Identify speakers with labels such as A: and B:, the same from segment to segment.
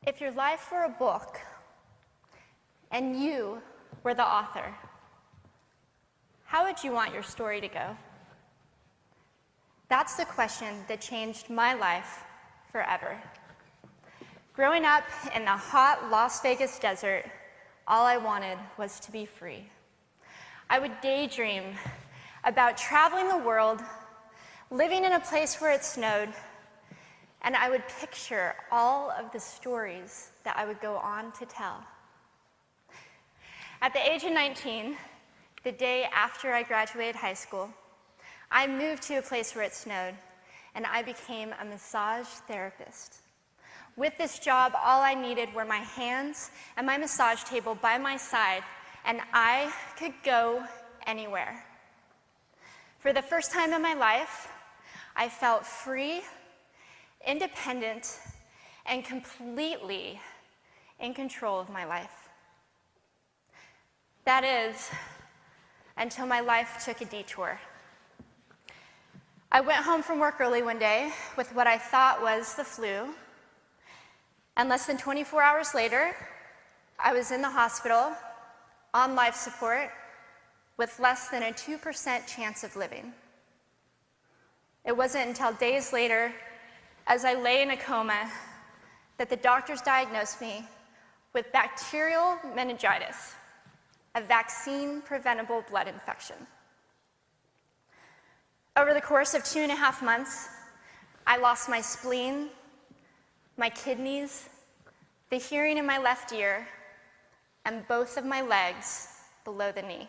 A: If your life were a book and you were the author, how would you want your story to go? That's the question that changed my life forever. Growing up in the hot Las Vegas desert, all I wanted was to be free. I would daydream about traveling the world, living in a place where it snowed, and I would picture all of the stories that I would go on to tell. At the age of 19, the day after I graduated high school, I moved to a place where it snowed, and I became a massage therapist. With this job, all I needed were my hands and my massage table by my side, and I could go anywhere. For the first time in my life, I felt free, independent, and completely in control of my life. That is, until my life took a detour. I went home from work early one day with what I thought was the flu, and less than 24 hours later, I was in the hospital on life support with less than a 2% chance of living. It wasn't until days later, as I lay in a coma, that the doctors diagnosed me with bacterial meningitis, a vaccine-preventable blood infection. Over the course of 2.5 months, I lost my spleen, my kidneys, the hearing in my left ear, and both of my legs below the knee.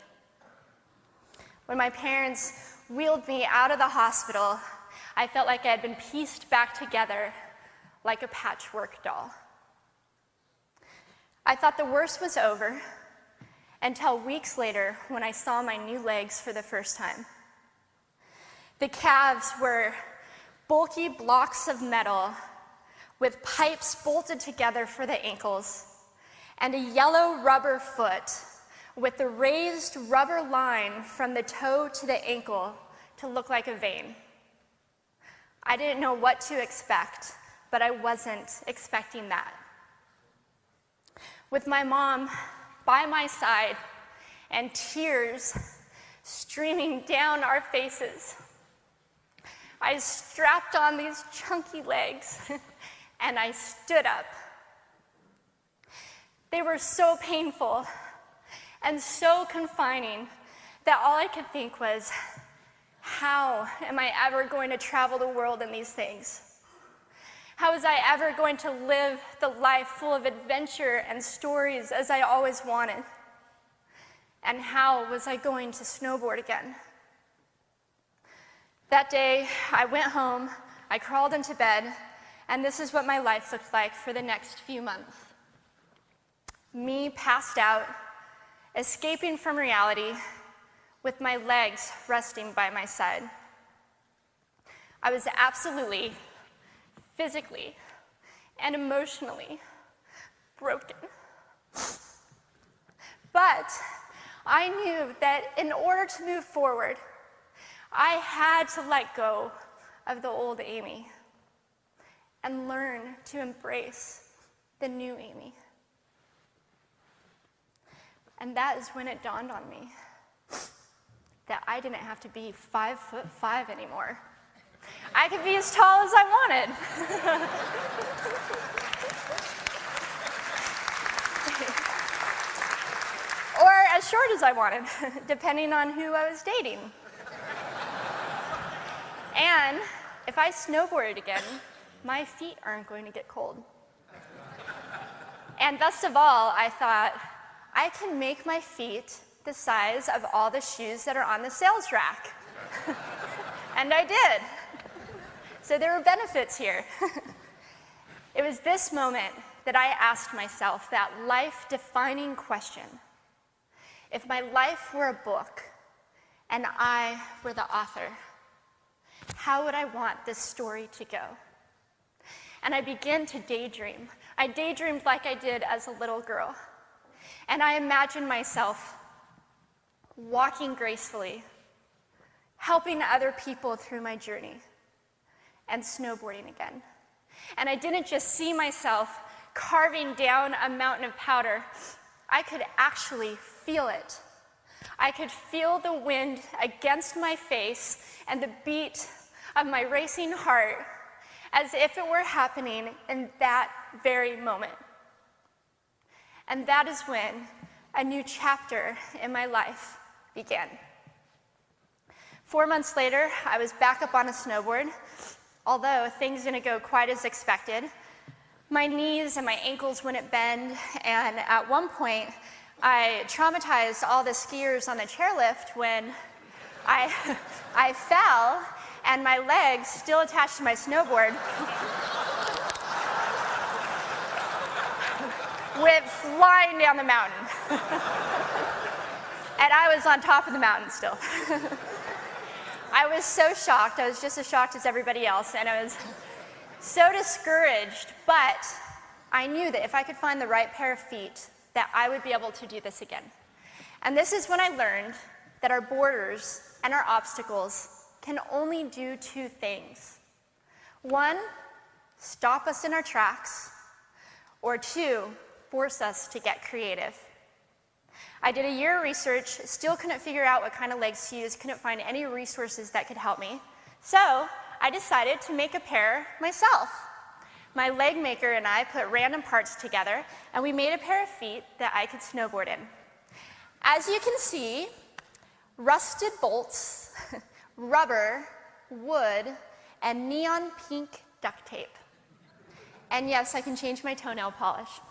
A: When my parents wheeled me out of the hospital, I felt like I had been pieced back together like a patchwork doll. I thought the worst was over until weeks later when I saw my new legs for the first time. The calves were bulky blocks of metal with pipes bolted together for the ankles, and a yellow rubber foot with the raised rubber line from the toe to the ankle to look like a vein. I didn't know what to expect, but I wasn't expecting that. With my mom by my side and tears streaming down our faces, I strapped on these chunky legs and I stood up. They were so painful and so confining that all I could think was, how am I ever going to travel the world in these things? How was I ever going to live the life full of adventure and stories as I always wanted? And how was I going to snowboard again? That day, I went home, I crawled into bed, and this is what my life looked like for the next few months. Me passed out, escaping from reality, with my legs resting by my side. I was absolutely, physically, and emotionally broken. But I knew that in order to move forward, I had to let go of the old Amy and learn to embrace the new Amy. And that is when it dawned on me that I didn't have to be 5'5" anymore. I could be as tall as I wanted. Or as short as I wanted, depending on who I was dating. And if I snowboarded again, my feet aren't going to get cold. And best of all, I thought, I can make my feet the size of all the shoes that are on the sales rack. And I did. So there were benefits here. It was this moment that I asked myself that life-defining question. If my life were a book and I were the author, how would I want this story to go? And I began to daydream. I daydreamed like I did as a little girl. And I imagined myself walking gracefully, helping other people through my journey, and snowboarding again. And I didn't just see myself carving down a mountain of powder, I could actually feel it. I could feel the wind against my face and the beat of my racing heart as if it were happening in that very moment. And that is when a new chapter in my life began. 4 months later, I was back up on a snowboard, although things didn't go quite as expected. My knees and my ankles wouldn't bend, and at one point, I traumatized all the skiers on the chairlift when I fell, and my legs, still attached to my snowboard, went flying down the mountain. And I was on top of the mountain still. I was so shocked. I was just as shocked as everybody else, and I was so discouraged, but I knew that if I could find the right pair of feet, that I would be able to do this again. And this is when I learned that our borders and our obstacles can only do two things. One, stop us in our tracks, or two, force us to get creative. I did a year of research, still couldn't figure out what kind of legs to use, couldn't find any resources that could help me. So I decided to make a pair myself. My leg maker and I put random parts together, and we made a pair of feet that I could snowboard in. As you can see, rusted bolts, rubber, wood, and neon pink duct tape. And yes, I can change my toenail polish.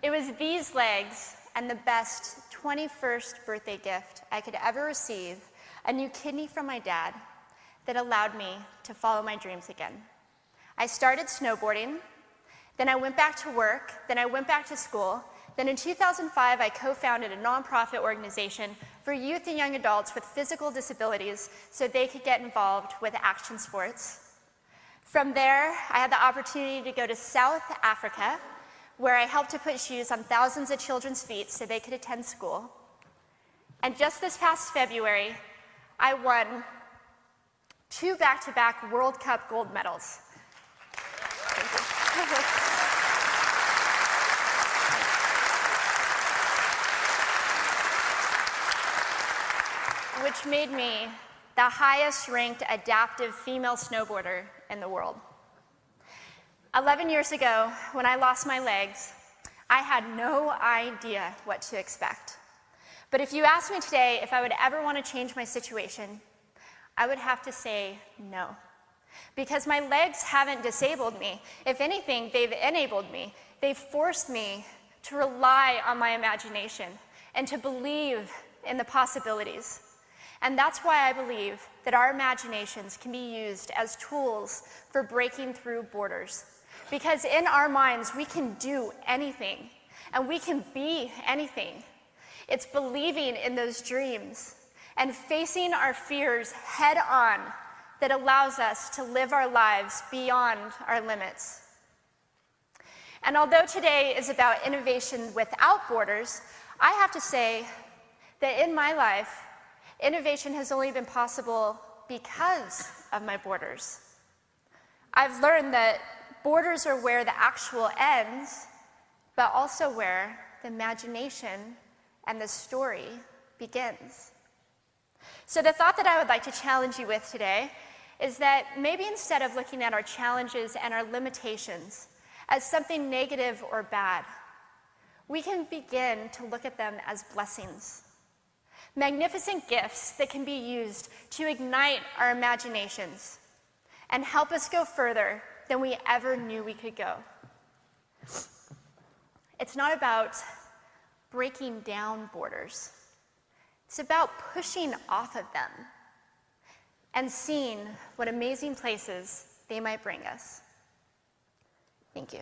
A: It was these legs and the best 21st birthday gift I could ever receive, a new kidney from my dad, that allowed me to follow my dreams again. I started snowboarding, then I went back to work, then I went back to school. Then in 2005, I co-founded a nonprofit organization for youth and young adults with physical disabilities so they could get involved with action sports. From there, I had the opportunity to go to South Africa, where I helped to put shoes on thousands of children's feet so they could attend school. And just this past February, I won 2 back-to-back World Cup gold medals. Thank you. Which made me the highest-ranked adaptive female snowboarder in the world. 11 years ago, when I lost my legs, I had no idea what to expect. But if you asked me today if I would ever want to change my situation, I would have to say no. Because my legs haven't disabled me. If anything, they've enabled me. They've forced me to rely on my imagination and to believe in the possibilities. And that's why I believe that our imaginations can be used as tools for breaking through borders. Because in our minds, we can do anything, and we can be anything. It's believing in those dreams and facing our fears head on that allows us to live our lives beyond our limits. And although today is about innovation without borders, I have to say that in my life, innovation has only been possible because of my borders. I've learned that borders are where the actual ends, but also where the imagination and the story begins. So the thought that I would like to challenge you with today is that maybe instead of looking at our challenges and our limitations as something negative or bad, we can begin to look at them as blessings. Magnificent gifts that can be used to ignite our imaginations and help us go further than we ever knew we could go. It's not about breaking down borders. It's about pushing off of them and seeing what amazing places they might bring us. Thank you.